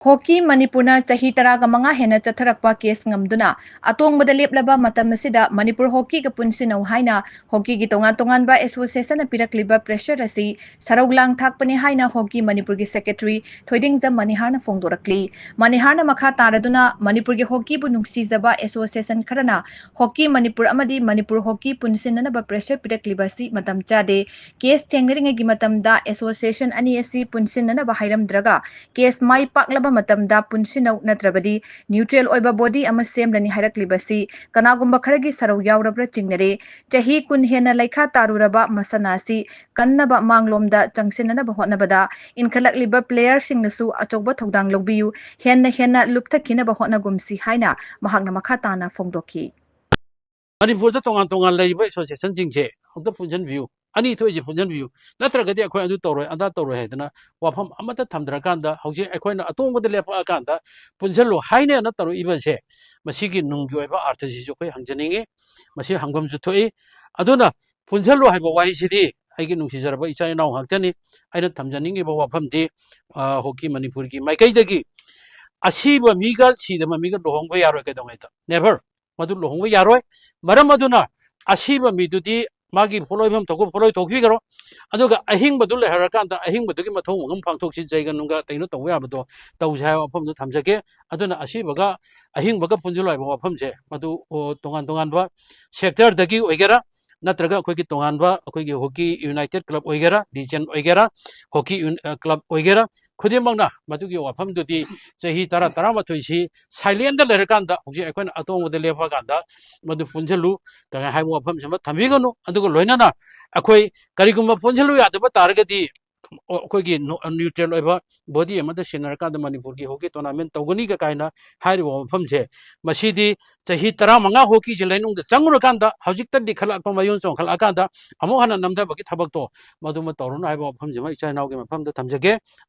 Hockey Manipurna chahi taraga manga hena chatharakpa case ngamduna atongbada leplaba matam asida Manipur hockey ka punsinau haina hockey gi tongan ba association na pirakliba pressure asi saraulang thakpani haina hockey Manipur gi secretary Thoidingjam Manihar na fongdorakli Manihar na makha taraduna Manipur gi hockey bu nungsijaba association kharana hockey Manipur amadi Manipur hockey punsinna ba pressure pirakliba si matam chade case thengringe gi matamda association ani asi punsinna ba hairamdraga case mai paklaba matamda punsinau natrabadi neutral oiba body ama semlani hairakliबasi kanagumba kharagi sarau yaurabra chingnare chahi kun hena laikha taruraba masanasi kannaba manglomda changsinana hotnabada inkhalakliba player singnasu achogba thodang logbiyu henna lupthakina hotnagumsi haina mahakna makhatana fongdoki Manipur da tongan laiba association jingje hokta function view ani thoje function view natragadi akhoi adu toroi anda toroi hedana wafam amata thamdra kanda hauji akhoi na atongba de lepa kanda punjalo haine na taro ibase masigi nunggi oiba arthasi jo khoi hangjaninge masi hangam ju thoi aduna punjalo haiba wai sidi aigi nungsi jaraba icha inau haktani aina thamjaninge ba wafam di hockey Manipur gi maikai dagi asiba miga sidama miga dohongba yaro ke dongaita never madu lohongba yaroi maram aduna asiba midudi magi folloibam togo folloy tokhi garo aduga ahing badu le harakanta ahing badu gi mathong ngam phangthok si jaiga nunga taino tawya bado tawjai wafam du thamjake aduna asibaga ahing baga punjulai ba wafam je madu tongan ba sector dagi oigera natraga akhoi gi tongan ba akhoi gi hockey united club oigera region oigera hockey club oigera khudimangna madu gi wafam du di chahi tara ma thoisi silent da lerakanda hoji akhoi atong de lefa kanda madu punjalu ka hai wafam sama thamiganu aduga loinana akhoi karigumba punjalu yadaba targadi akhoi gi neutral oiba body amada sinar ka da Manipur gi hockey tournament togani ka kaina hari wafam je masidi chahi manga hockey je lainung da changura kanda hojik ta dikhala pa mayun chong khala kanda amo hana namda bagi thabak to maduma torun ai wafam je ma icha naw ge mafam da thamjage